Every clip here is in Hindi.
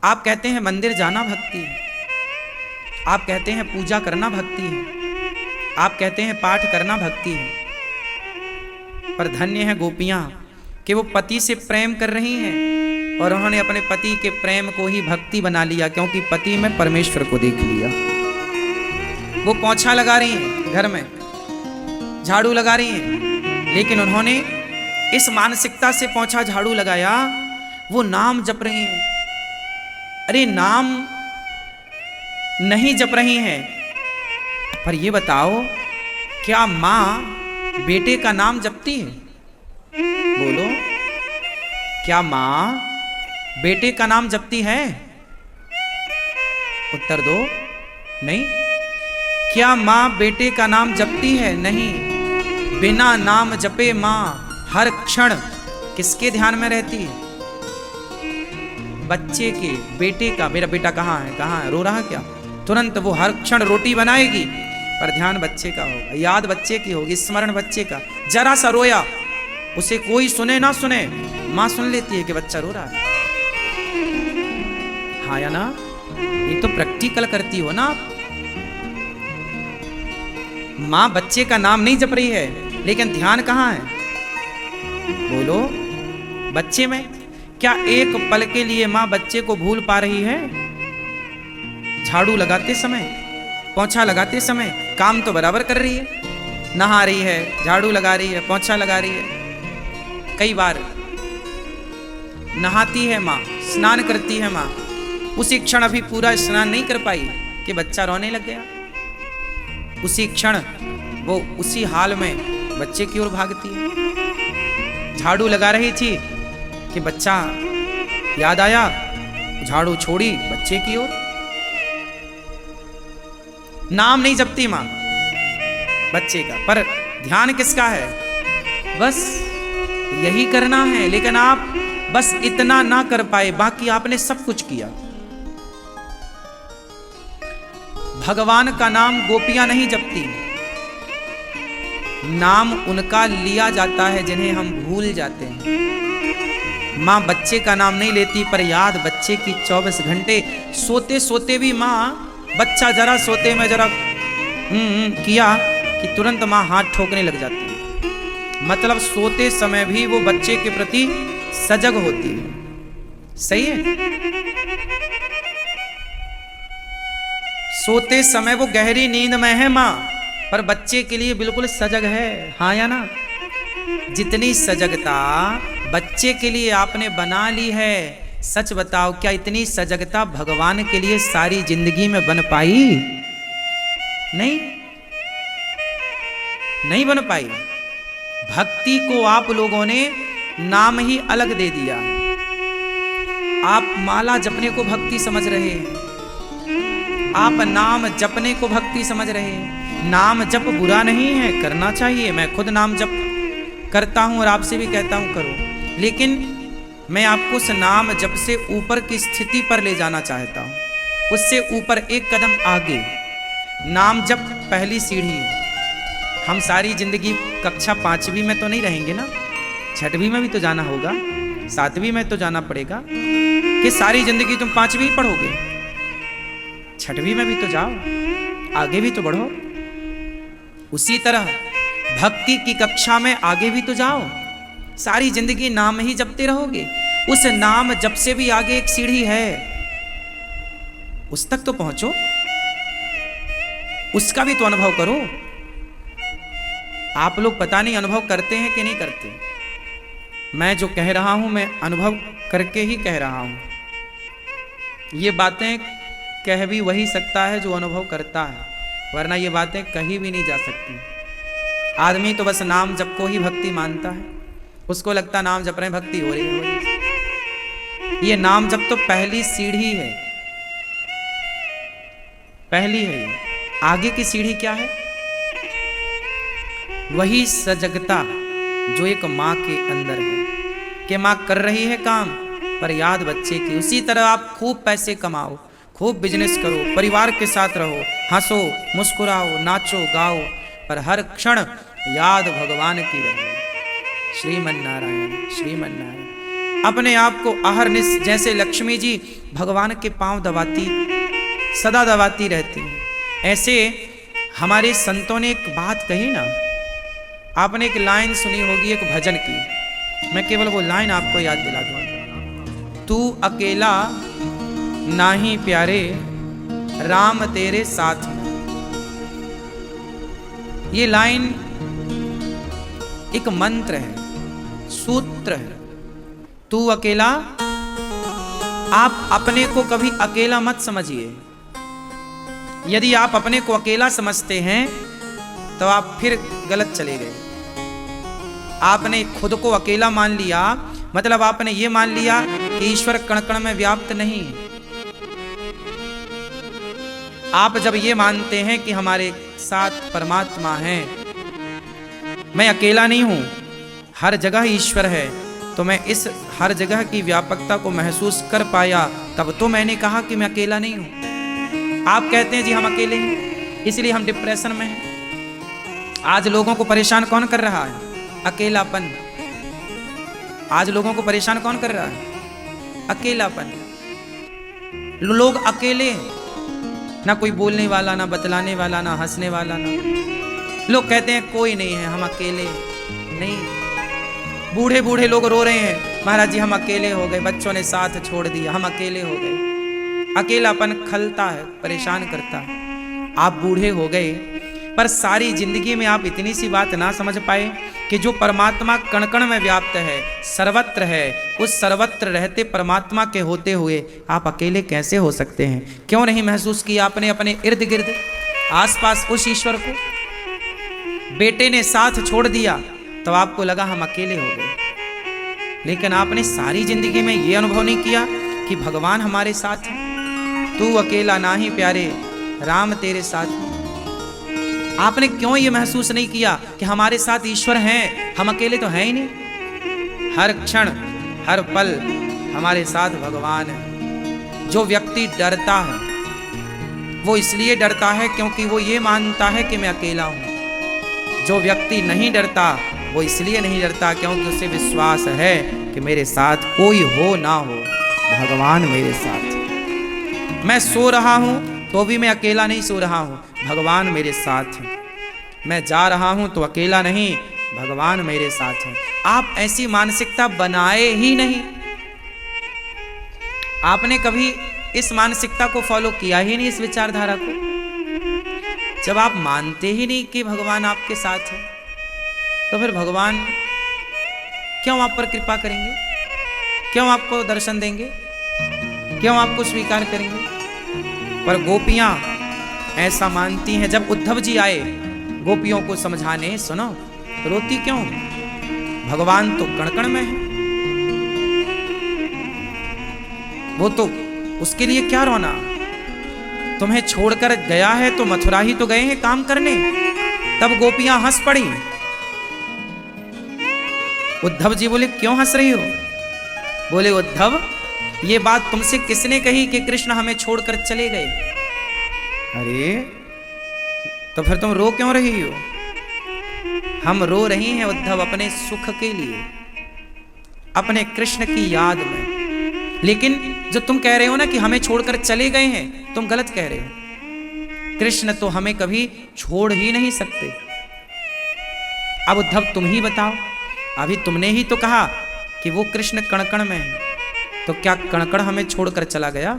आप कहते हैं मंदिर जाना भक्ति है, आप कहते हैं पूजा करना भक्ति है, आप कहते हैं पाठ करना भक्ति है, पर धन्य है गोपियां कि वो पति से प्रेम कर रही हैं और उन्होंने अपने पति के प्रेम को ही भक्ति बना लिया, क्योंकि पति में परमेश्वर को देख लिया। वो पोंछा लगा रही हैं घर में, झाड़ू लगा रही हैं, लेकिन उन्होंने इस मानसिकता से पोंछा झाड़ू लगाया, वो नाम जप रही हैं। अरे नाम नहीं जप रही हैं, पर ये बताओ क्या मां बेटे का नाम जपती है? बोलो, क्या मां बेटे का नाम जपती है? उत्तर दो। नहीं। क्या मां बेटे का नाम जपती है? नहीं। बिना नाम जपे मां हर क्षण किसके ध्यान में रहती है? बच्चे के, बेटे का। मेरा बेटा कहाँ है, कहाँ है, रो रहा क्या? तुरंत वो हर क्षण रोटी बनाएगी, पर ध्यान बच्चे का होगा, याद बच्चे की होगी, स्मरण बच्चे का। जरा सा रोया, उसे कोई सुने ना सुने, मां सुन लेती है कि बच्चा रो रहा है। हाँ या ना? ये तो प्रैक्टिकल करती हो ना आप। मां बच्चे का नाम नहीं जप रही है, लेकिन ध्यान कहाँ है? बोलो, बच्चे में। क्या एक पल के लिए मां बच्चे को भूल पा रही है? झाड़ू लगाते समय, पोंछा लगाते समय काम तो बराबर कर रही है, नहा रही है, झाड़ू लगा रही है, पोंछा लगा रही है। कई बार नहाती है मां, स्नान करती है मां, उसी क्षण अभी पूरा स्नान नहीं कर पाई कि बच्चा रोने लग गया। उसी क्षण वो उसी हाल में बच्चे की ओर भागती है। झाड़ू लगा रही थी कि बच्चा याद आया, झाड़ू छोड़ी बच्चे की ओर। नाम नहीं जपती मां बच्चे का, पर ध्यान किसका है? बस यही करना है, लेकिन आप बस इतना ना कर पाए, बाकी आपने सब कुछ किया। भगवान का नाम गोपियां नहीं जपती, नाम उनका लिया जाता है जिन्हें हम भूल जाते हैं। मां बच्चे का नाम नहीं लेती, पर याद बच्चे की 24 घंटे। सोते सोते भी मां, बच्चा जरा सोते में जरा किया कि तुरंत मां हाथ ठोकने लग जाती है। मतलब सोते समय भी वो बच्चे के प्रति सजग होती है। सही है? सोते समय वो गहरी नींद में है मां, पर बच्चे के लिए बिल्कुल सजग है। हाँ या ना? जितनी सजगता बच्चे के लिए आपने बना ली है, सच बताओ क्या इतनी सजगता भगवान के लिए सारी जिंदगी में बन पाई? नहीं, नहीं बन पाई। भक्ति को आप लोगों ने नाम ही अलग दे दिया। आप माला जपने को भक्ति समझ रहे हैं, आप नाम जपने को भक्ति समझ रहे हैं। नाम जप बुरा नहीं है, करना चाहिए। मैं खुद नाम जप करता हूं और आपसे भी कहता हूं करो, लेकिन मैं आपको उस नाम जप से ऊपर की स्थिति पर ले जाना चाहता हूं, उससे ऊपर एक कदम आगे। नाम जप पहली सीढ़ी है। हम सारी जिंदगी कक्षा 5वीं में तो नहीं रहेंगे ना, 6वीं में भी तो जाना होगा, 7वीं में तो जाना पड़ेगा। कि सारी जिंदगी तुम 5वीं पढ़ोगे? 6वीं में भी तो जाओ, आगे भी तो बढ़ो। उसी तरह भक्ति की कक्षा में आगे भी तो जाओ। सारी जिंदगी नाम ही जपते रहोगे? उस नाम जप से भी आगे एक सीढ़ी है, उस तक तो पहुंचो, उसका भी तो अनुभव करो। आप लोग पता नहीं अनुभव करते हैं कि नहीं करते। मैं जो कह रहा हूं, मैं अनुभव करके ही कह रहा हूं। ये बातें कह भी वही सकता है जो अनुभव करता है, वरना ये बातें कहीं भी नहीं जा सकती। आदमी तो बस नाम जप को ही भक्ति मानता है, उसको लगता नाम जप रहे हैं भक्ति हो रही है। ये नाम जप तो पहली सीढ़ी है, पहली है। आगे की सीढ़ी क्या है? वही सजगता जो एक मां के अंदर है, कि मां कर रही है काम, पर याद बच्चे की। उसी तरह आप खूब पैसे कमाओ, खूब बिजनेस करो, परिवार के साथ रहो, हंसो, मुस्कुराओ, नाचो, गाओ, पर हर क्षण याद भगवान की रहे। श्रीमन नारायण, श्रीमन नारायण। अपने आप को अहरनिश जैसे लक्ष्मी जी भगवान के पांव दबाती, सदा दबाती रहती हैं। ऐसे हमारे संतों ने एक बात कही ना, आपने एक लाइन सुनी होगी एक भजन की, मैं केवल वो लाइन आपको याद दिला दूं। तू अकेला नाही प्यारे, राम तेरे साथ में। ये लाइन एक मंत्र है, सूत्र है। तू अकेला, आप अपने को कभी अकेला मत समझिए। यदि आप अपने को अकेला समझते हैं तो आप फिर गलत चले गए। आपने खुद को अकेला मान लिया, मतलब आपने ये मान लिया कि ईश्वर कण कण में व्याप्त नहीं है। आप जब ये मानते हैं कि हमारे साथ परमात्मा है, मैं अकेला नहीं हूं, हर जगह ईश्वर है, तो मैं इस हर जगह की व्यापकता को महसूस कर पाया, तब तो मैंने कहा कि मैं अकेला नहीं हूं। आप कहते हैं जी हम अकेले हैं, इसलिए हम डिप्रेशन में हैं। आज लोगों को परेशान कौन कर रहा है? अकेलापन। आज लोगों को परेशान कौन कर रहा है? अकेलापन। लोग अकेले हैं, ना कोई बोलने वाला, ना बतलाने वाला, ना हंसने वाला, ना। लोग कहते हैं कोई नहीं है, हम अकेले नहीं। बूढ़े बूढ़े लोग रो रहे हैं, महाराज जी हम अकेले हो गए, बच्चों ने साथ छोड़ दिया, हम अकेले हो गए। अकेलापन खलता है, परेशान करता है। आप बूढ़े हो गए, पर सारी जिंदगी में आप इतनी सी बात ना समझ पाए कि जो परमात्मा कण कण में व्याप्त है, सर्वत्र है, उस सर्वत्र रहते परमात्मा के होते हुए आप अकेले कैसे हो सकते हैं? क्यों नहीं महसूस किया आपने अपने इर्द गिर्द आसपास उस ईश्वर को? बेटे ने साथ छोड़ दिया तो आपको लगा हम अकेले हो गए, लेकिन आपने सारी जिंदगी में ये अनुभव नहीं किया कि भगवान हमारे साथ है। तू अकेला नाही प्यारे, राम तेरे साथ है। आपने क्यों ये महसूस नहीं किया कि हमारे साथ ईश्वर हैं, हम अकेले तो हैं ही नहीं। हर क्षण हर पल हमारे साथ भगवान है। जो व्यक्ति डरता है वो इसलिए डरता है क्योंकि वो ये मानता है कि मैं अकेला हूं। जो व्यक्ति नहीं डरता वो इसलिए नहीं डरता क्योंकि उसे विश्वास है कि मेरे साथ कोई हो ना हो, भगवान मेरे साथ। मैं सो रहा हूं तो भी मैं अकेला नहीं सो रहा हूं, भगवान मेरे साथ है। मैं जा रहा हूं तो अकेला नहीं, भगवान मेरे साथ है। आप ऐसी मानसिकता बनाए ही नहीं। आपने कभी इस मानसिकता को फॉलो किया ही नहीं, इस विचारधारा को। जब आप मानते ही नहीं कि भगवान आपके साथ है, तो फिर भगवान क्यों आप पर कृपा करेंगे? क्यों आपको दर्शन देंगे? क्यों आपको स्वीकार करेंगे? पर गोपियां ऐसा मानती हैं। जब उद्धव जी आए गोपियों को समझाने, सुनो रोती क्यों? भगवान तो कण कण में है, वो तो उसके लिए क्या रोना? तुम्हें छोड़कर गया है तो मथुरा ही तो गए हैं काम करने। तब गोपियां हंस पड़ी। उद्धव जी बोले क्यों हंस रही हो? बोले उद्धव ये बात तुमसे किसने कही कि कृष्ण हमें छोड़कर चले गए? अरे तो फिर तुम रो क्यों रही हो? हम रो रही हैं उद्धव अपने सुख के लिए, अपने कृष्ण की याद में। लेकिन जो तुम कह रहे हो ना कि हमें छोड़कर चले गए हैं, तुम गलत कह रहे हो। कृष्ण तो हमें कभी छोड़ ही नहीं सकते। अब उद्धव तुम ही बताओ, अभी तुमने ही तो कहा कि वो कृष्ण कण कण में है, तो क्या कण कण हमें छोड़कर चला गया?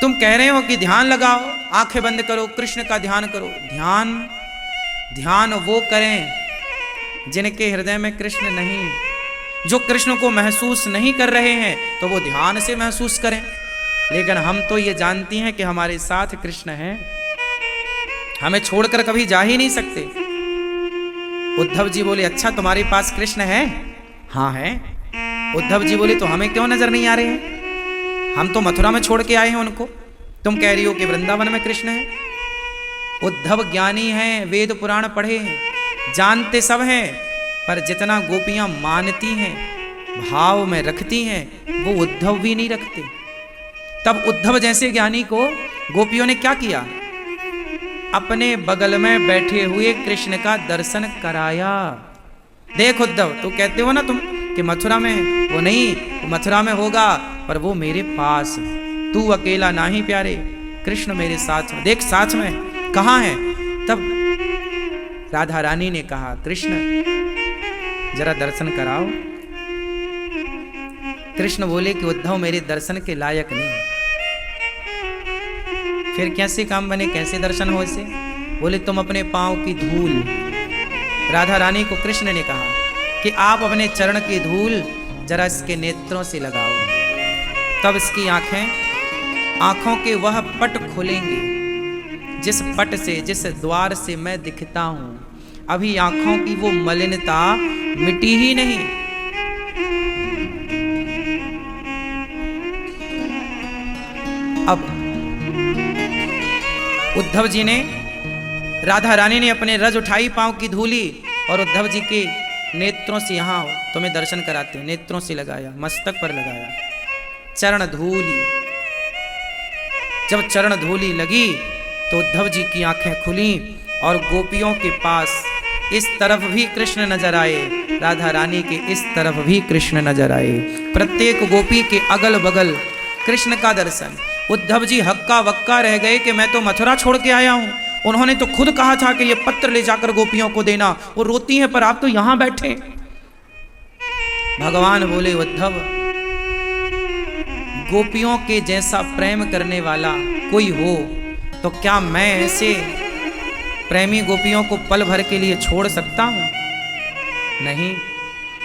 तुम कह रहे हो कि ध्यान लगाओ, आंखें बंद करो, कृष्ण का ध्यान करो। ध्यान वो करें जिनके हृदय में कृष्ण नहीं, जो कृष्ण को महसूस नहीं कर रहे हैं, तो वो ध्यान से महसूस करें। लेकिन हम तो ये जानती हैं कि हमारे साथ कृष्ण है, हमें छोड़कर कभी जा ही नहीं सकते। उद्धव जी बोले अच्छा तुम्हारे पास कृष्ण है? हाँ है। उद्धव जी बोले तो हमें क्यों नजर नहीं आ रहे हैं? हम तो मथुरा में छोड़ के आए हैं उनको, तुम कह रही हो कि वृंदावन में कृष्ण है। उद्धव ज्ञानी हैं, वेद पुराण पढ़े हैं, जानते सब हैं, पर जितना गोपियां मानती हैं, भाव में रखती हैं, वो उद्धव भी नहीं रखते। तब उद्धव जैसे ज्ञानी को गोपियों ने क्या किया? अपने बगल में बैठे हुए कृष्ण का दर्शन कराया। देख उद्धव, तू कहते हो ना तुम कि मथुरा में है, वो नहीं, वो मथुरा में होगा पर वो मेरे पास, तू अकेला ना ही प्यारे, कृष्ण मेरे साथ में, देख साथ में कहाँ है। तब राधा रानी ने कहा, कृष्ण जरा दर्शन कराओ। कृष्ण बोले कि उद्धव मेरे दर्शन के लायक नहीं। फिर कैसे काम बने, कैसे दर्शन हो इसे? बोले तुम अपने पांव की धूल, राधा रानी को कृष्ण ने कहा कि आप अपने चरण की धूल जरा इसके नेत्रों से लगाओ। तब इसकी आंखों के वह पट खुलेंगे जिस पट से, जिस द्वार से मैं दिखता हूं। अभी आंखों की वो मलिनता मिटी ही नहीं। अब उद्धव जी ने, राधा रानी ने अपने रज उठाई पांव की धूली और उद्धव जी के नेत्रों से, यहां तुम्हें दर्शन कराते हैं, नेत्रों से लगाया, मस्तक पर लगाया चरण धूली। जब चरण धूली लगी तो उद्धव जी की आंखें खुली और गोपियों के पास इस तरफ भी कृष्ण नजर आए, राधा रानी के इस तरफ भी कृष्ण नजर आए। प्रत्येक गोपी के अगल बगल कृष्ण का दर्शन। उद्धव जी हक्का वक्का रह गए कि मैं तो मथुरा छोड़ के आया हूं, उन्होंने तो खुद कहा था कि ये पत्र ले जाकर गोपियों को देना, वो रोती हैं पर आप तो यहां बैठे। भगवान बोले, उद्धव गोपियों के जैसा प्रेम करने वाला कोई हो तो क्या मैं ऐसे प्रेमी गोपियों को पल भर के लिए छोड़ सकता हूं? नहीं।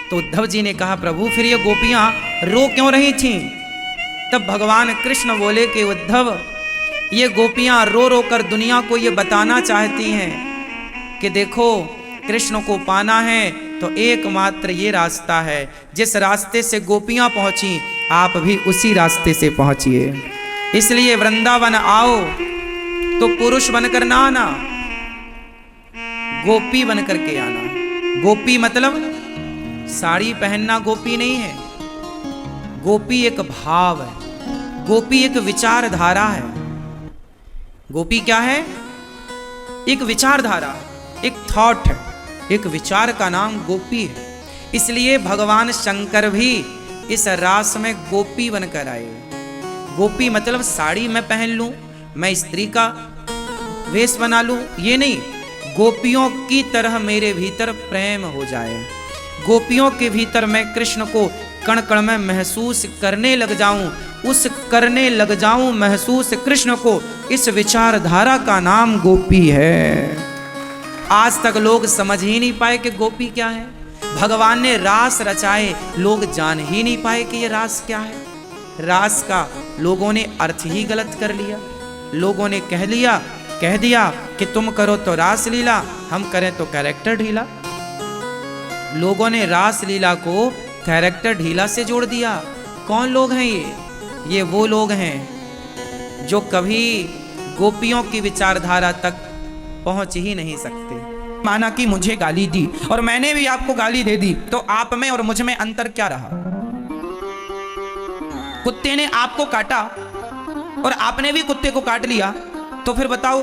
तो उद्धव जी ने कहा, प्रभु फिर ये गोपियां रो क्यों रही थीं? तब भगवान कृष्ण बोले कि उद्धव ये गोपियां रो रो कर दुनिया को ये बताना चाहती हैं कि देखो कृष्ण को पाना है तो एकमात्र ये रास्ता है, जिस रास्ते से गोपियां पहुंची आप भी उसी रास्ते से पहुंचिए। इसलिए वृंदावन आओ तो पुरुष बनकर ना आना, गोपी बन करके आना। गोपी मतलब साड़ी पहनना गोपी नहीं है, गोपी एक भाव है, गोपी एक विचारधारा है। गोपी क्या है? एक विचारधारा, एक थॉट है, एक विचार का नाम गोपी है। इसलिए भगवान शंकर भी इस रास में गोपी बनकर आए। गोपी मतलब साड़ी मैं पहन लूं, मैं स्त्री का वेश बना लूं, ये नहीं। गोपियों की तरह मेरे भीतर प्रेम हो जाए, गोपियों के भीतर मैं कृष्ण को कण कण में महसूस करने लग जाऊं, उस करने लग जाऊं महसूस कृष्ण को, इस विचारधारा का नाम गोपी है। आज तक लोग समझ ही नहीं पाए कि गोपी क्या है। भगवान ने रास रचाए, लोग जान ही नहीं पाए कि ये रास क्या है। रास का लोगों ने अर्थ ही गलत कर लिया। लोगों ने कह दिया कि तुम करो तो रास लीला, हम करें तो कैरेक्टर ढीला। लोगों ने रास लीला को कैरेक्टर ढीला से जोड़ दिया। कौन लोग हैं ये? ये वो लोग हैं जो कभी गोपियों की विचारधारा तक पहुंच ही नहीं सकते। माना कि मुझे गाली दी और मैंने भी आपको गाली दे दी, तो आप में और मुझ में अंतर क्या रहा? कुत्ते ने आपको काटा और आपने भी कुत्ते को काट लिया, तो फिर बताओ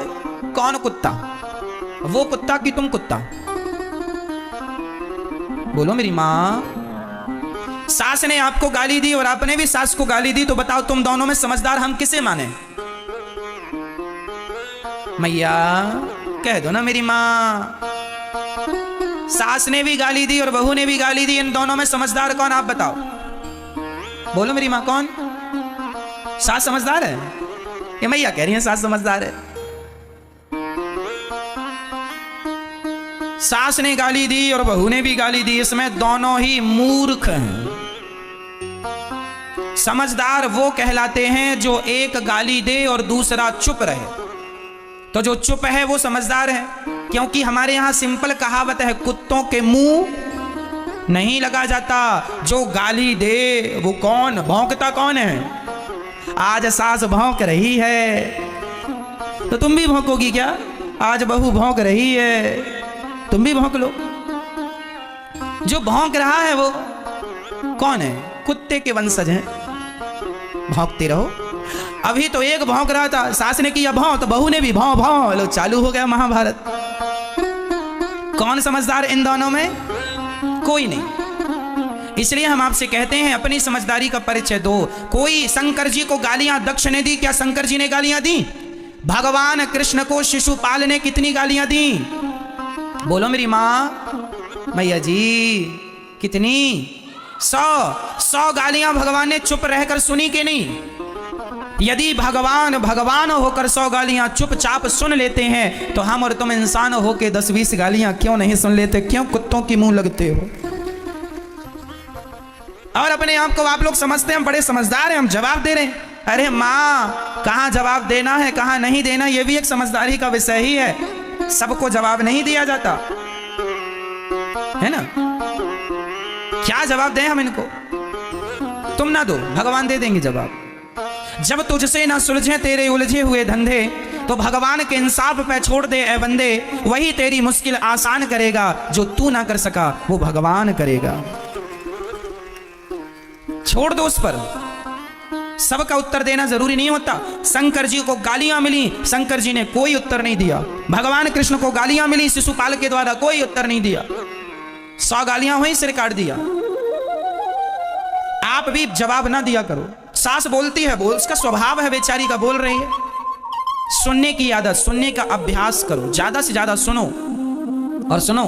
कौन कुत्ता? वो कुत्ता कि तुम कुत्ता? बोलो मेरी माँ। सास ने आपको गाली दी और आपने भी सास को गाली दी, तो बताओ तुम दोनों में समझदार हम किसे माने? मैया कह दो ना मेरी माँ। सास ने भी गाली दी और बहू ने भी गाली दी, इन दोनों में समझदार कौन आप बताओ? बोलो मेरी माँ, कौन? सास समझदार है? ये मैया कह रही है सास समझदार है। सास ने गाली दी और बहू ने भी गाली दी, इसमें दोनों ही मूर्ख हैं। समझदार वो कहलाते हैं जो एक गाली दे और दूसरा चुप रहे। तो जो चुप है वो समझदार है, क्योंकि हमारे यहां सिंपल कहावत है, कुत्तों के मुंह नहीं लगा जाता। जो गाली दे वो कौन भौंकता कौन है? आज सास भौंक रही है तो तुम भी भौंकोगी क्या? आज बहू भौंक रही है, तुम भी भौंक लो। जो भौंक रहा है वो कौन है? कुत्ते के वंशज हैं, भौंकते रहो। अभी तो एक भौंक रहा था, सास ने किया भौं तो बहू ने भी भौं भौं, लो चालू हो गया महाभारत। कौन समझदार इन दोनों में? कोई नहीं। इसलिए हम आपसे कहते हैं अपनी समझदारी का परिचय दो। कोई शंकर जी को गालियां दक्ष ने दी, क्या शंकर जी ने गालियां दी? भगवान कृष्ण को शिशुपाल ने कितनी गालियां दी? बोलो मेरी माँ, मैया जी, कितनी? 100 गालियां भगवान ने चुप रहकर सुनी कि नहीं? यदि भगवान होकर 100 गालियां चुपचाप सुन लेते हैं तो हम और तुम इंसान होकर 10-20 गालियां क्यों नहीं सुन लेते? क्यों कुत्तों की मुंह लगते हो? और अपने आप को आप लोग समझते हैं हम बड़े समझदार हैं, हम जवाब दे रहे हैं। अरे माँ, कहाँ जवाब देना है कहाँ नहीं देना, यह भी एक समझदारी का विषय ही है। सबको जवाब नहीं दिया जाता है ना। क्या जवाब दें हम इनको? तुम ना दो, भगवान दे देंगे जवाब। जब तुझसे ना सुलझे तेरे उलझे हुए धंधे तो भगवान के इंसाफ पे छोड़ दे ए बंदे। वही तेरी मुश्किल आसान करेगा, जो तू ना कर सका वो भगवान करेगा। छोड़ दो उस पर। सबका उत्तर देना जरूरी नहीं होता। शंकर जी को गालियां मिली, शंकर जी ने कोई उत्तर नहीं दिया। भगवान कृष्ण को गालियां मिली शिशुपाल के द्वारा, कोई उत्तर नहीं दिया। 100 गालियां हुई, सिर काट दिया। आप भी जवाब ना दिया करो। सास बोलती है, बोल, उसका स्वभाव है, बेचारी का बोल रही है। सुनने की आदत, सुनने का अभ्यास करो, ज्यादा से ज्यादा सुनो। और सुनो,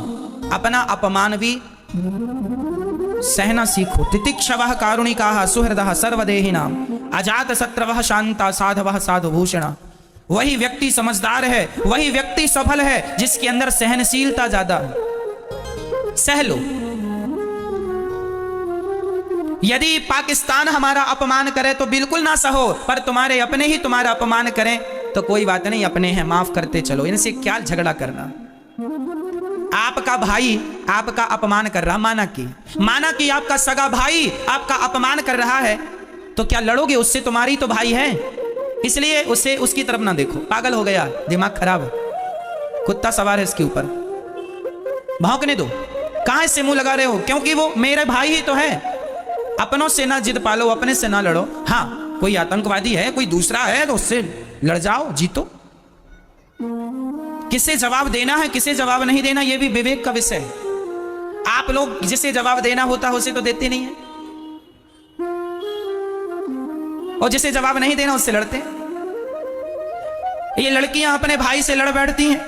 अपना अपमान भी सहना सीखो। तितिक्षवः कारुणिकाः सुहृदः सर्वदेहिनां अजात शत्रवः शांता साधवः साधुभूषणा। वही व्यक्ति समझदार है, वही व्यक्ति सफल है जिसके अंदर सहनशीलता ज्यादा है। सह लो। यदि पाकिस्तान हमारा अपमान करे तो बिल्कुल ना सहो, पर तुम्हारे अपने ही तुम्हारा अपमान करें तो कोई बात नहीं, अपने हैं, माफ करते चलो। इनसे क्या झगड़ा करना। आपका भाई आपका अपमान कर रहा, माना कि आपका सगा भाई आपका अपमान कर रहा है, तो क्या लड़ोगे उससे? तुम्हारी तो भाई है, इसलिए उसे उसकी तरफ ना देखो। पागल हो गया, दिमाग खराब है, कुत्ता सवार है इसके ऊपर, भौंकने दो। कहां इससे मुंह लगा रहे हो? क्योंकि वो मेरे भाई ही तो है। अपनों से ना जिद पालो, अपने से ना लड़ो। हाँ, कोई आतंकवादी है, कोई दूसरा है तो उससे लड़ जाओ, जीतो। किसे जवाब देना है किसे जवाब नहीं देना, यह भी विवेक का विषय है। आप लोग जिसे जवाब देना होता है उसे तो देते नहीं है, और जिसे जवाब नहीं देना उससे लड़ते हैं। ये लड़कियां अपने भाई से लड़ बैठती हैं,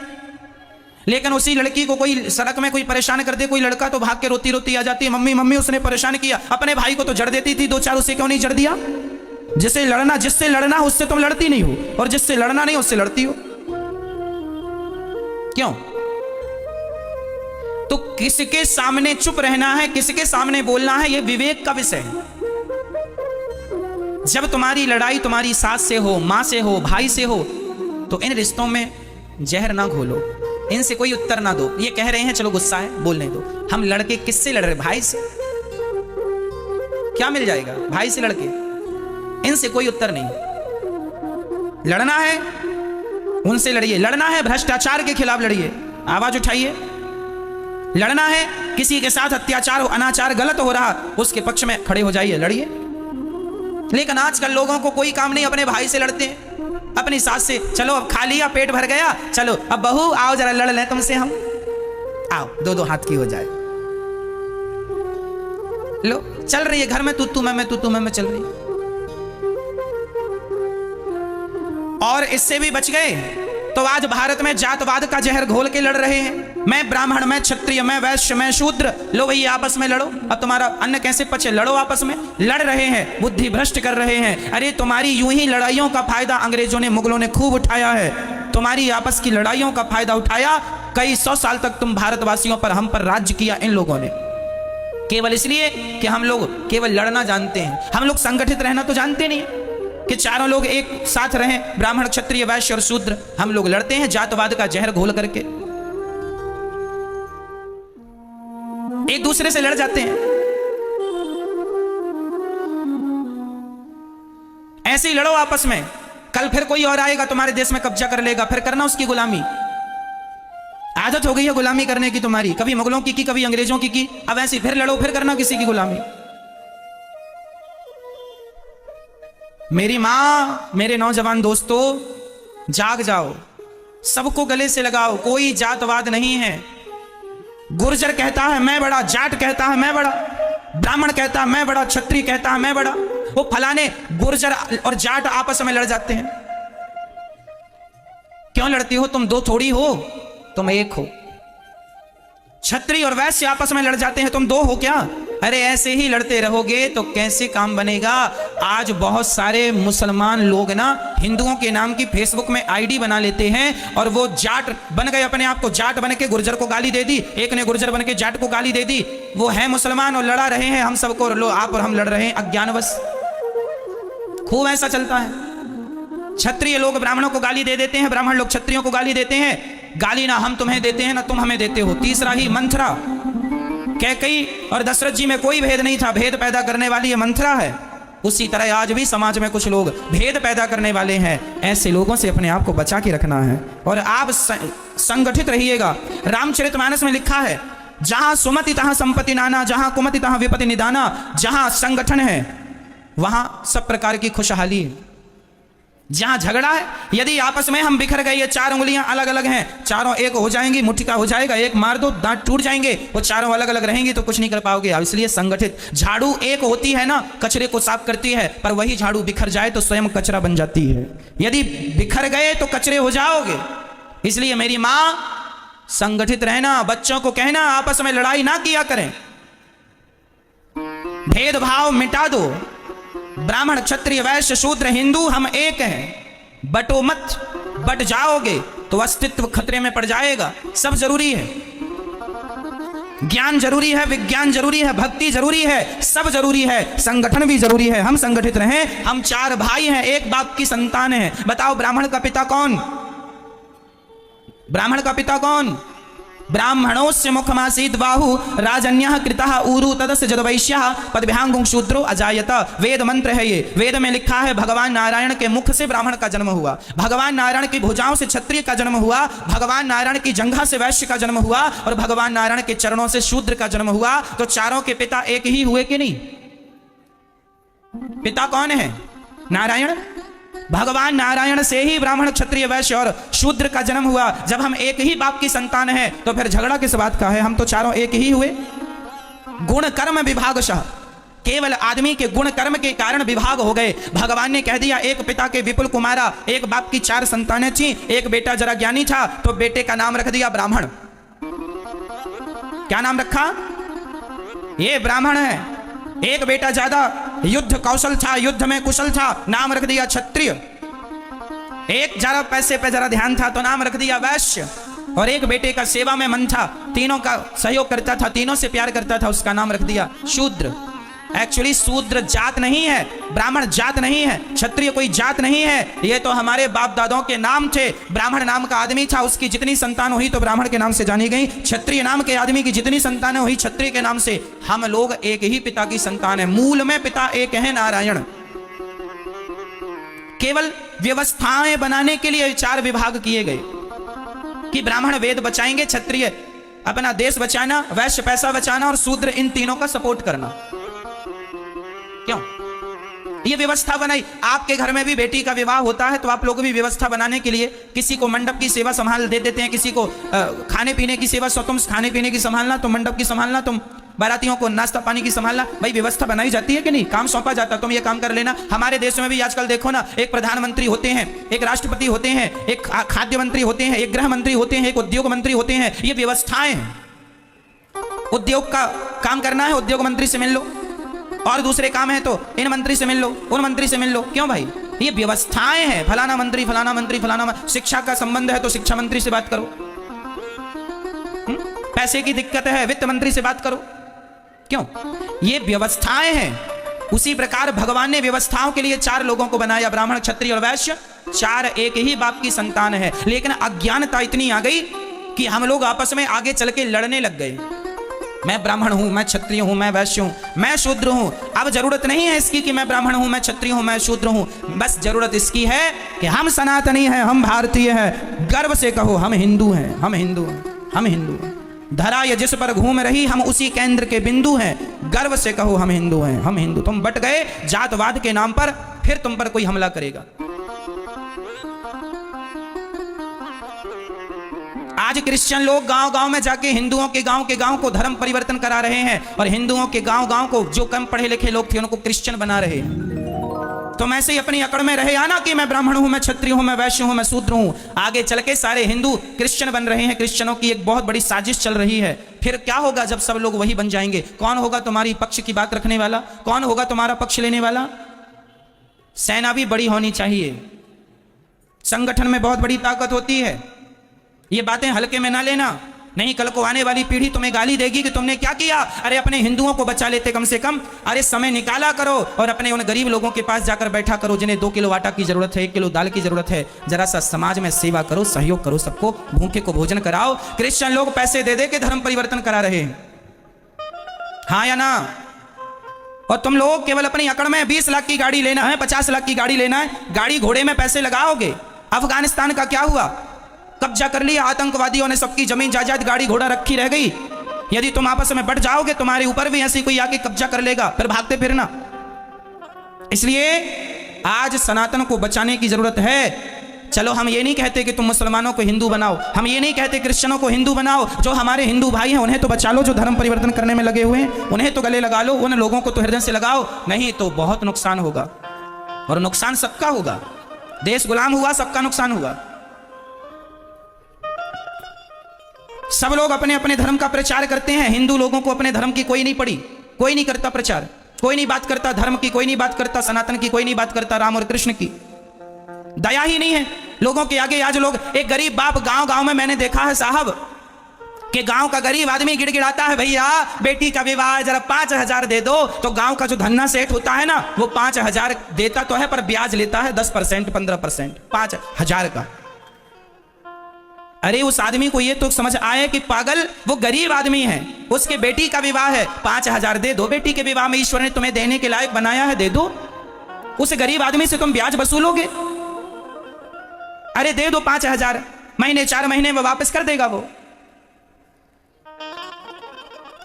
लेकिन उसी लड़की को कोई सड़क में कोई परेशान कर दे, कोई लड़का, तो भाग के रोती रोती आ जाती है, मम्मी मम्मी उसने परेशान किया। अपने भाई को तो जड़ देती थी 2-4, उसे क्यों नहीं जड़ दिया? जिससे लड़ना उससे तुम लड़ती नहीं हो, और जिससे लड़ना नहीं उससे लड़ती हो। क्यों? तो किसके सामने चुप रहना है, किसके सामने बोलना है, यह विवेक का विषय है। जब तुम्हारी लड़ाई तुम्हारी सास से हो, मां से हो, भाई से हो, तो इन रिश्तों में जहर ना घोलो, इनसे कोई उत्तर ना दो। ये कह रहे हैं चलो गुस्सा है, बोलने दो। हम लड़के किससे लड़ रहे? भाई से। क्या मिल जाएगा भाई से लड़के? इनसे कोई उत्तर नहीं। लड़ना है उनसे लड़िए, लड़ना है भ्रष्टाचार के खिलाफ लड़िए, आवाज उठाइए। लड़ना है किसी के साथ अत्याचार हो, अनाचार गलत हो रहा, उसके पक्ष में खड़े हो जाइए, लड़िए। लेकिन आजकल लोगों को कोई काम नहीं, अपने भाई से लड़ते हैं, अपनी सास से। चलो अब खा लिया, पेट भर गया, चलो अब बहू आओ जरा लड़ लें तुमसे हम, आओ 2-2 हाथ की हो जाए। लो, चल रही है घर में तू मैं तू मैं चल रही। और इससे भी बच गए तो आज भारत में जातवाद का जहर घोल के लड़ रहे हैं। मैं ब्राह्मण, मैं क्षत्रिय, मैं वैश्य, मैं शूद्र। लो भैया आपस में लड़ो, अब तुम्हारा अन्न कैसे पचे, लड़ो आपस में। लड़ रहे हैं, बुद्धि भ्रष्ट कर रहे हैं। अरे तुम्हारी यूं ही लड़ाइयों का फायदा अंग्रेजों ने, मुगलों ने खूब उठाया है। तुम्हारी आपस की लड़ाइयों का फायदा उठाया। कई 100 साल तक तुम भारतवासियों पर, हम पर राज्य किया इन लोगों ने, केवल इसलिए कि हम लोग केवल लड़ना जानते हैं। हम लोग संगठित रहना तो जानते नहीं कि चारों लोग एक साथ रहें, ब्राह्मण, क्षत्रिय, वैश्य और शूद्र। हम लोग लड़ते हैं जातवाद का जहर घोल करके, एक दूसरे से लड़ जाते हैं। ऐसे ही लड़ो आपस में। कल फिर कोई और आएगा तुम्हारे देश में कब्जा कर लेगा, फिर करना उसकी गुलामी। आदत हो गई है गुलामी करने की तुम्हारी, कभी मुगलों की कभी अंग्रेजों की। अब ऐसे फिर लड़ो, फिर करना किसी की गुलामी। मेरी मां, मेरे नौजवान दोस्तों, जाग जाओ, सबको गले से लगाओ। कोई जातवाद नहीं है, गुर्जर कहता है मैं बड़ा, जाट कहता है मैं बड़ा, ब्राह्मण कहता है मैं बड़ा, क्षत्रिय कहता है मैं बड़ा। वो फलाने गुर्जर और जाट आपस में लड़ जाते हैं। क्यों लड़ती हो? तुम दो थोड़ी हो, तुम एक हो। क्षत्रिय और वैश्य आपस में लड़ जाते हैं, तुम दो हो क्या? अरे ऐसे ही लड़ते रहोगे तो कैसे काम बनेगा? आज बहुत सारे मुसलमान लोग ना हिंदुओं के नाम की फेसबुक में आईडी बना लेते हैं और वो जाट बन गए, अपने आप को जाट बन के गुर्जर को गाली दे दी, एक ने गुर्जर बन के जाट को गाली दे दी। वो है मुसलमान और लड़ा रहे हैं हम सबको, लो आप और हम लड़ रहे हैं अज्ञानवश। खूब ऐसा चलता है। क्षत्रिय लोग ब्राह्मणों को गाली दे देते हैं, ब्राह्मण लोग क्षत्रियों को गाली देते हैं। गाली ना हम तुम्हें देते हैं ना तुम हमें देते हो। तीसरा ही मंथरा। कैकेयी और दशरथ जी में कोई भेद नहीं था, भेद पैदा करने वाली ये मंथरा है। उसी तरह आज भी समाज में कुछ लोग भेद पैदा करने वाले हैं। ऐसे लोगों से अपने आप को बचा के रखना है और आप संगठित रहिएगा। रामचरितमानस में लिखा है, जहां सुमति तहां संपत्ति नाना, जहां कुमति तहां विपत्ति निदाना। जहां संगठन है वहां सब प्रकार की खुशहाली है। जहां झगड़ा है, यदि आपस में हम बिखर गए, ये चार उंगलियां अलग अलग हैं, चारों एक हो जाएंगी, मुट्ठी का हो जाएगा, एक मार दो दांत टूट जाएंगे। वो चारों अलग अलग रहेंगी तो कुछ नहीं कर पाओगे। इसलिए संगठित। झाड़ू एक होती है ना, कचरे को साफ करती है, पर वही झाड़ू बिखर जाए तो स्वयं कचरा बन जाती है। यदि बिखर गए तो कचरे हो जाओगे। इसलिए मेरी मां, संगठित रहना। बच्चों को कहना आपस में लड़ाई ना किया करें, भेदभाव मिटा दो। ब्राह्मण क्षत्रिय वैश्य शूद्र हिंदू हम एक हैं। बटो मत, बट जाओगे तो अस्तित्व खतरे में पड़ जाएगा। सब जरूरी है, ज्ञान जरूरी है, विज्ञान जरूरी है, भक्ति जरूरी है, सब जरूरी है, संगठन भी जरूरी है। हम संगठित रहें। हम चार भाई हैं, एक बाप की संतान है। बताओ ब्राह्मण का पिता कौन? ब्राह्मण का पिता कौन? ब्राह्मणोस्य मुखमासीद बाहु राजन्यः कृतः ऊरु तदस्य जदवैश्यः पदभ्यांगुं शूद्रो अजायत। वेद मंत्र है ये। वेद में लिखा है भगवान नारायण के मुख से ब्राह्मण का जन्म हुआ, भगवान नारायण की भुजाओं से क्षत्रिय का जन्म हुआ, भगवान नारायण की जंघा से वैश्य का जन्म हुआ और भगवान नारायण के चरणों से शूद्र का जन्म हुआ। तो चारों के पिता एक ही हुए कि नहीं? पिता कौन है? नारायण। भगवान नारायण से ही ब्राह्मण क्षत्रिय वैश्य और शूद्र का जन्म हुआ। जब हम एक ही बाप की संतान है तो फिर झगड़ा किस बात का है? हम तो चारों एक ही हुए। गुण कर्म विभागशः, केवल आदमी के गुण कर्म के कारण विभाग हो गए। भगवान ने कह दिया एक पिता के विपुल कुमारा, एक बाप की चार संतानें थी, एक बेटा जरा ज्ञानी था तो बेटे का नाम रख दिया ब्राह्मण। क्या नाम रखा? ये ब्राह्मण है। एक बेटा ज्यादा युद्ध कौशल था, युद्ध में कुशल था, नाम रख दिया क्षत्रिय। एक जरा पैसे पे जरा ध्यान था तो नाम रख दिया वैश्य। और एक बेटे का सेवा में मन था, तीनों का सहयोग करता था, तीनों से प्यार करता था, उसका नाम रख दिया शूद्र। एक्चुअली शूद्र जात नहीं है, ब्राह्मण जात नहीं है, क्षत्रिय कोई जात नहीं है। ये तो हमारे बाप दादाओं के नाम थे। ब्राह्मण नाम का आदमी था, उसकी जितनी संतान हुई तो ब्राह्मण के नाम से जानी गई। क्षत्रिय नाम के आदमी की जितनी संतानें हुई क्षत्रिय के नाम से। हम लोग एक ही पिता की संतान है। मूल में पिता एक है, नारायण। केवल व्यवस्थाएं बनाने के लिए चार विभाग किए गए कि ब्राह्मण वेद बचाएंगे, क्षत्रिय अपना देश बचाना, वैश्य पैसा बचाना और शूद्र इन तीनों का सपोर्ट करना। क्यों ये व्यवस्था बनाई? आपके घर में भी बेटी का विवाह होता है तो आप लोग भी व्यवस्था बनाने के लिए किसी को मंडप की सेवा संभाल दे देते हैं, किसी को खाने पीने की सेवा, सो तुम खाने पीने की संभालना, तुम मंडप की संभालना, तुम बारातियों को नाश्ता पानी की संभालना। भाई व्यवस्था बनाई जाती है कि नहीं? काम सौंपा जाता, तुम ये काम कर लेना। हमारे देश में भी आजकल देखो ना, एक प्रधानमंत्री होते हैं, एक राष्ट्रपति होते हैं, एक खाद्य मंत्री होते हैं, एक गृह मंत्री होते हैं, एक उद्योग मंत्री होते हैं। ये व्यवस्थाएं हैं। उद्योग का काम करना है, उद्योग मंत्री से मिल लो, और दूसरे काम है तो इन मंत्री से मिल लो, उन मंत्री से मिल लो। क्यों भाई? ये व्यवस्थाएं हैं। फलाना मंत्री फलाना मंत्री फलाना। शिक्षा का संबंध है तो शिक्षा मंत्री से बात करो। पैसे की दिक्कत है, वित्त मंत्री से बात करो। क्यों? ये व्यवस्थाएं हैं। उसी प्रकार भगवान ने व्यवस्थाओं के लिए चार लोगों को बनाया, ब्राह्मण क्षत्रिय और वैश्य। चार एक ही बाप की संतान है। लेकिन अज्ञानता इतनी आ गई कि हम लोग आपस में आगे चल के लड़ने लग गए। मैं ब्राह्मण हूं, मैं क्षत्रिय हूं, मैं वैश्य हूं, मैं शूद्र हूं। अब जरूरत नहीं है इसकी कि मैं ब्राह्मण हूं, मैं क्षत्रिय हूं, मैं शूद्र हूं। बस जरूरत इसकी है कि हम सनातनी हैं, हम भारतीय हैं। गर्व से कहो हम हिंदू हैं, हम हिंदू हैं, हम हिंदू हैं। धरा ये जिस पर घूम रही हम उसी केंद्र के बिंदु हैं। गर्व से कहो हम हिंदू हैं, हम हिंदू। तुम बट गए जातवाद के नाम पर, फिर तुम पर कोई हमला करेगा। आज क्रिश्चियन लोग गांव-गांव में जाके हिंदुओं के गांव को धर्म परिवर्तन करा रहे हैं और हिंदुओं के गांव को जो कम पढ़े लिखे लोग थे उनको क्रिश्चियन बना रहे हैं। तुम ऐसे ही अपनी अकड़ में रहे आना कि मैं ब्राह्मण हूं, मैं क्षत्रिय हूं, मैं वैश्य हूं, मैं शूद्र हूं। आगे चल के सारे हिंदू क्रिश्चियन बन रहे हैं। क्रिश्चियनों की एक बहुत बड़ी साजिश चल रही है। फिर क्या होगा जब सब लोग वही बन जाएंगे? कौन होगा तुम्हारी पक्ष की बात रखने वाला? कौन होगा तुम्हारा पक्ष लेने वाला? सेना भी बड़ी होनी चाहिए, संगठन में बहुत बड़ी ताकत होती है। ये बातें हल्के में ना लेना, नहीं कल को आने वाली पीढ़ी तुम्हें गाली देगी कि तुमने क्या किया। अरे अपने हिंदुओं को बचा लेते कम से कम। अरे समय निकाला करो और अपने उन गरीब लोगों के पास जाकर बैठा करो जिन्हें 2 किलो आटा की जरूरत है, 1 किलो दाल की जरूरत है। जरा सा समाज में सेवा करो, सहयोग करो, सबको भूखे को भोजन कराओ। क्रिश्चियन लोग पैसे दे के धर्म परिवर्तन करा रहे हैं, हाँ या ना? और तुम लोग केवल अपनी अकड़ में 20 लाख की गाड़ी लेना है, 50 लाख की गाड़ी लेना है, गाड़ी घोड़े में पैसे लगाओगे। अफगानिस्तान का क्या हुआ? कब्जा कर लिया आतंकवादियों ने, सबकी जमीन जायदाद गाड़ी घोड़ा रखी रह गई। यदि तुम आपस में बढ़ जाओगे तुम्हारे ऊपर भी ऐसी कोई आके कब्जा कर लेगा, फिर भागते फिरना। इसलिए आज सनातन को बचाने की जरूरत है। चलो हम ये नहीं कहते कि तुम मुसलमानों को हिंदू बनाओ, हम ये नहीं कहते क्रिश्चियनों को हिंदू बनाओ। जो हमारे हिंदू भाई हैं उन्हें तो बचा लो, जो धर्म परिवर्तन करने में लगे हुए हैं उन्हें तो गले लगा लो, उन लोगों को तो हृदय से लगाओ, नहीं तो बहुत नुकसान होगा और नुकसान सबका होगा। देश गुलाम हुआ, सबका नुकसान हुआ। सब लोग अपने अपने धर्म का प्रचार करते हैं, हिंदू लोगों को अपने धर्म की कोई नहीं पड़ी, कोई नहीं करता प्रचार, कोई नहीं बात करता धर्म की, कोई नहीं बात करता सनातन की, कोई नहीं बात करता राम और कृष्ण की। दया ही नहीं है लोगों के आगे। आज लोग, एक गरीब बाप गांव में मैंने देखा है साहब कि गांव का गरीब आदमी गिड़गिड़ाता है, भैया बेटी का विवाह जरा 5,000 दे दो। तो गांव का जो धन्ना सेठ होता है ना, वो 5,000 देता तो है पर ब्याज लेता है 10%, 15%, 5,000 का। अरे उस आदमी को ये तो समझ आए कि पागल, वो गरीब आदमी है, उसके बेटी का विवाह है, 5,000 दे दो। बेटी के विवाह में ईश्वर ने तुम्हें देने के लायक बनाया है, दे दो। उस गरीब आदमी से तुम ब्याज वसूलोगे? अरे दे दो 5,000, महीने 4 महीने में वापस कर देगा वो।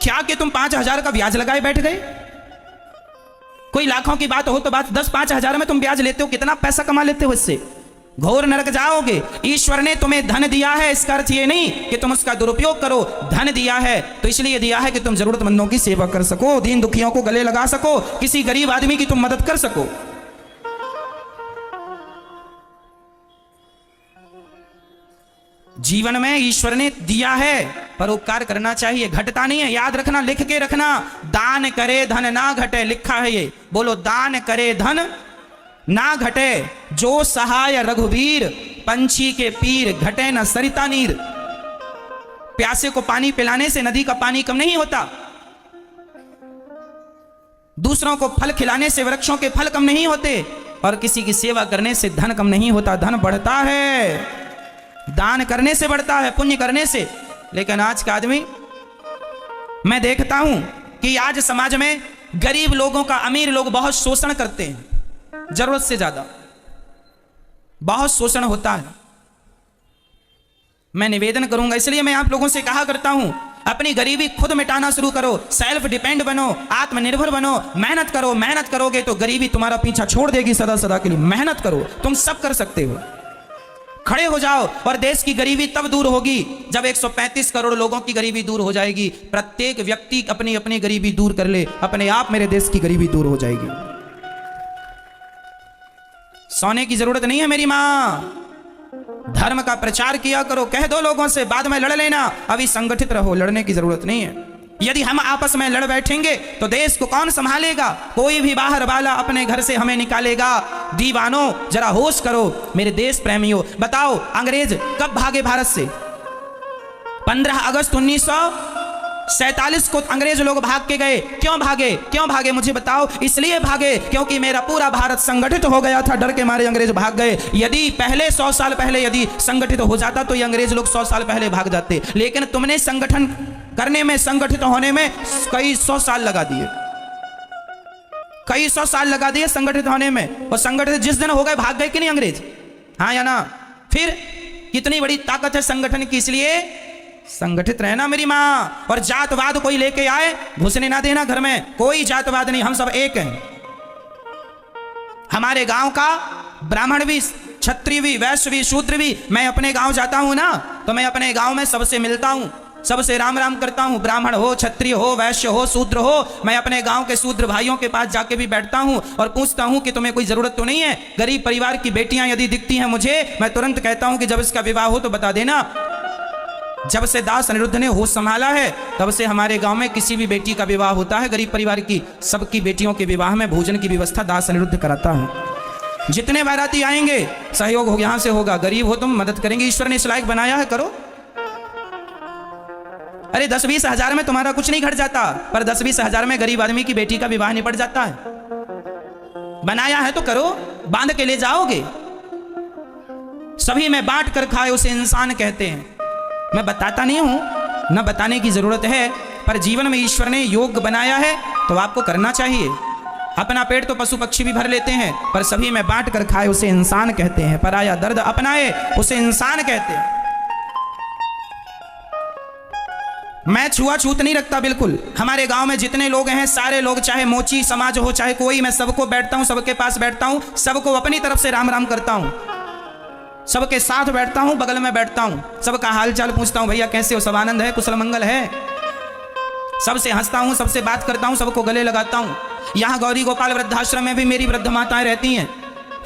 क्या कि तुम 5,000 का ब्याज लगाए बैठ गए? कोई लाखों की बात हो तो बात 10-5,000 में तुम ब्याज लेते हो, कितना पैसा कमा लेते हो इससे? घोर नरक जाओगे। ईश्वर ने तुम्हें धन दिया है, इसका अर्थ ये नहीं कि तुम उसका दुरुपयोग करो। धन दिया है तो इसलिए दिया है कि तुम जरूरतमंदों की सेवा कर सको, दीन दुखियों को गले लगा सको, किसी गरीब आदमी की तुम मदद कर सको। जीवन में ईश्वर ने दिया है, परोपकार करना चाहिए, घटता नहीं है। याद रखना, लिख के रखना, दान करे धन ना घटे, लिखा है ये। बोलो, दान करे धन ना घटे, जो सहाय रघुवीर, पंछी के पीर, घटे न सरिता नीर। प्यासे को पानी पिलाने से नदी का पानी कम नहीं होता, दूसरों को फल खिलाने से वृक्षों के फल कम नहीं होते, और किसी की सेवा करने से धन कम नहीं होता। धन बढ़ता है, दान करने से बढ़ता है, पुण्य करने से। लेकिन आज का आदमी, मैं देखता हूं कि आज समाज में गरीब लोगों का अमीर लोग बहुत शोषण करते हैं, जरूरत से ज्यादा बहुत शोषण होता है। मैं निवेदन करूंगा, इसलिए मैं आप लोगों से कहा करता हूं, अपनी गरीबी खुद मिटाना शुरू करो, सेल्फ डिपेंड बनो, आत्मनिर्भर बनो, मेहनत करो। मेहनत करोगे तो गरीबी तुम्हारा पीछा छोड़ देगी सदा सदा के लिए। मेहनत करो, तुम सब कर सकते हो। खड़े हो जाओ, और देश की गरीबी तब दूर होगी जब 135 करोड़ लोगों की गरीबी दूर हो जाएगी। प्रत्येक व्यक्ति अपनी अपनी गरीबी दूर कर ले, अपने आप मेरे देश की गरीबी दूर हो जाएगी। सोने की जरूरत नहीं है मेरी मां। धर्म का प्रचार किया करो, कह दो लोगों से, बाद में लड़ लेना। अभी संगठित रहो, लड़ने की जरूरत नहीं है। यदि हम आपस में लड़ बैठेंगे तो देश को कौन संभालेगा? कोई भी बाहर वाला अपने घर से हमें निकालेगा। दीवानों, जरा होश करो मेरे देश प्रेमियों। बताओ, अंग्रेज कब भागे भारत से? 15 अगस्त 1947 को अंग्रेज लोग भाग के गए। क्यों भागे? क्यों भागे मुझे बताओ। इसलिए भागे क्योंकि मेरा पूरा भारत संगठित हो गया था, डर के मारे अंग्रेज भाग गए। यदि पहले 100 साल पहले यदि संगठित हो जाता तो ये अंग्रेज लोग 100 साल पहले भाग जाते। लेकिन तुमने संगठन करने में, संगठित होने में कई 100 साल लगा दिए, कई 100 साल लगा दिए संगठित होने में। और संगठित जिस दिन हो गए, भाग गए कि नहीं अंग्रेज? हाँ या ना? फिर कितनी बड़ी ताकत है संगठन की। इसलिए संगठित रहना मेरी माँ। और जातवाद कोई लेके आए, घुसने ना देना घर में। कोई जातवाद नहीं, हम सब एक हैं। हमारे गांव का ब्राह्मण भी क्षत्रिय भी, वैश्य भी, शूद्र भी। मैं अपने गांव जाता हूं ना, तो मैं अपने गांव में सबसे मिलता हूं, सबसे राम राम करता हूं। ब्राह्मण हो, क्षत्रिय हो, वैश्य हो, शूद्र हो, मैं अपने गांव के शूद्र भाइयों के पास जाके भी बैठता हूं और पूछता हूं कि तुम्हें कोई जरूरत तो नहीं है। गरीब परिवार की बेटियां यदि दिखती हैं मुझे, मैं तुरंत कहता हूं कि जब इसका विवाह हो तो बता देना। जब से दास अनिरुद्ध ने होश संभाला है, तब से हमारे गांव में किसी भी बेटी का विवाह होता है, गरीब परिवार की सबकी बेटियों के विवाह में भोजन की व्यवस्था दास अनिरुद्ध कराता है। जितने बाराती आएंगे सहयोग हो यहां से होगा। गरीब हो तुम, मदद करेंगे, ईश्वर ने इस लायक बनाया है, करो। अरे 10-20 हजार में तुम्हारा कुछ नहीं घट जाता, पर 10-20 हजार में गरीब आदमी की बेटी का विवाह निपट जाता है। बनाया है तो करो, बांध के ले जाओगे। सभी में बांट कर खाए उसे इंसान कहते हैं। मैं बताता नहीं हूं, न बताने की जरूरत है, पर जीवन में ईश्वर ने योग बनाया है तो आपको करना चाहिए। अपना पेट तो पशु पक्षी भी भर लेते हैं, पर सभी में बांट कर खाए उसे इंसान कहते हैं। पराया दर्द अपनाए उसे इंसान कहते हैं। मैं छुआछूत नहीं रखता बिल्कुल। हमारे गांव में जितने लोग हैं सारे लोग, चाहे मोची समाज हो चाहे कोई, मैं सबको बैठता हूं, सबके पास बैठता हूं, सबको अपनी तरफ से राम राम करता हूं, सबके साथ बैठता हूं, बगल में बैठता हूं, सबका हालचाल पूछता हूं, भैया कैसे हो, सब आनंद है, कुशल मंगल है। सबसे हंसता हूं, सबसे बात करता हूं, सबको गले लगाता हूं। यहाँ गौरी गोपाल वृद्धाश्रम में भी मेरी वृद्ध माताएं रहती हैं।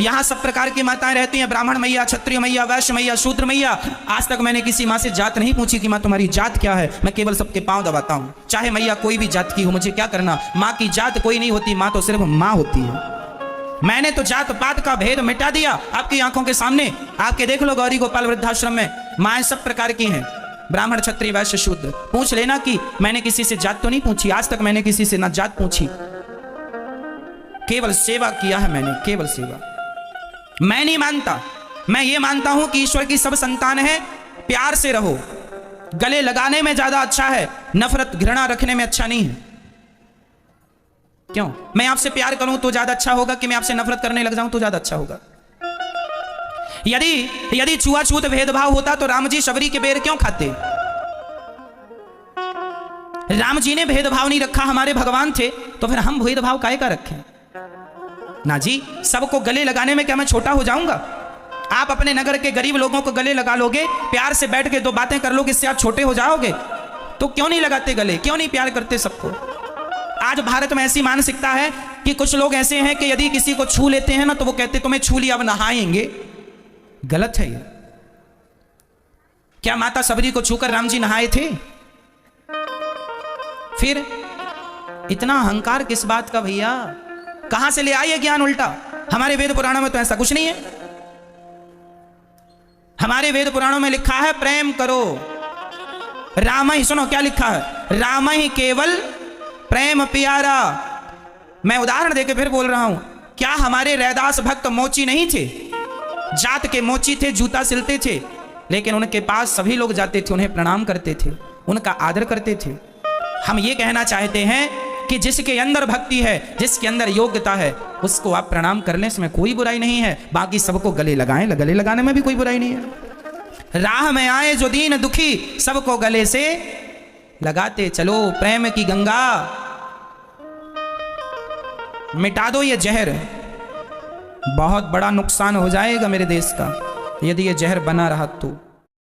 यहाँ सब प्रकार की माताएं रहती हैं, ब्राह्मण मैया, क्षत्रिय मैया, वैश्य मैया, शूद्र मैया। आज तक मैंने किसी माँ से जात नहीं पूछी कि माँ तुम्हारी जात क्या है। मैं केवल सबके पांव दबाता हूँ, चाहे मैया कोई भी जात की हो, मुझे क्या करना। माँ की जात कोई नहीं होती, माँ तो सिर्फ माँ होती है। मैंने तो जात पात का भेद मिटा दिया आपकी आंखों के सामने। आपके देख लो गौरी गोपाल वृद्धाश्रम में माएँ सब प्रकार की हैं, ब्राह्मण, क्षत्रिय, वैश्य, शूद्र। पूछ लेना कि मैंने किसी से जात तो नहीं पूछी, आज तक मैंने किसी से ना जात पूछी, केवल सेवा किया है मैंने, केवल सेवा। मैं नहीं मानता, मैं ये मानता हूं कि ईश्वर की सब संतान है, प्यार से रहो। गले लगाने में ज्यादा अच्छा है, नफरत घृणा रखने में अच्छा नहीं है। क्यों? मैं आपसे प्यार करूं तो ज्यादा अच्छा होगा कि मैं आपसे नफरत करने लग जाऊं तो ज्यादा अच्छा होगा? यदि छुआछूत भेदभाव होता तो राम जी शबरी के बेर क्यों खाते? राम जी ने भेदभाव नहीं रखा, हमारे भगवान थे, तो फिर हम भेदभाव काहे का रखें? ना जी, सबको गले लगाने में क्या मैं छोटा हो जाऊंगा? आप अपने नगर के गरीब लोगों को गले लगा लोगे, प्यार से बैठ के दो बातें कर लोगे, इससे आप छोटे हो जाओगे। तो क्यों नहीं लगाते गले, क्यों नहीं प्यार करते सबको? आज भारत में ऐसी मानसिकता है कि कुछ लोग ऐसे हैं कि यदि किसी को छू लेते हैं ना तो वो कहते तुम्हें छू लिया अब नहाएंगे। गलत है ये। क्या माता सबरी को छूकर राम जी नहाए थे? फिर इतना अहंकार किस बात का भैया? कहां से ले आइए ज्ञान उल्टा? हमारे वेद पुराणों में तो ऐसा कुछ नहीं है। हमारे वेद पुराणों में लिखा है प्रेम करो, राम ही, सुनो क्या लिखा है, राम ही केवल प्रेम प्यारा। मैं उदाहरण देके फिर बोल रहा हूं, क्या हमारे रैदास भक्त मोची नहीं थे? जात के मोची थे, जूता सिलते थे, लेकिन उनके पास सभी लोग जाते थे, उन्हें प्रणाम करते थे, उनका आदर करते थे। हम ये कहना चाहते हैं कि जिसके अंदर भक्ति है, जिसके अंदर योग्यता है, उसको आप प्रणाम करने में कोई बुराई नहीं है। बाकी सबको गले लगाएं, गले लगाने में भी कोई बुराई नहीं है। राह में आए जो दीन दुखी, सबको गले से लगाते चलो। प्रेम की गंगा मिटा दो ये जहर, बहुत बड़ा नुकसान हो जाएगा मेरे देश का यदि ये जहर बना रहा तो।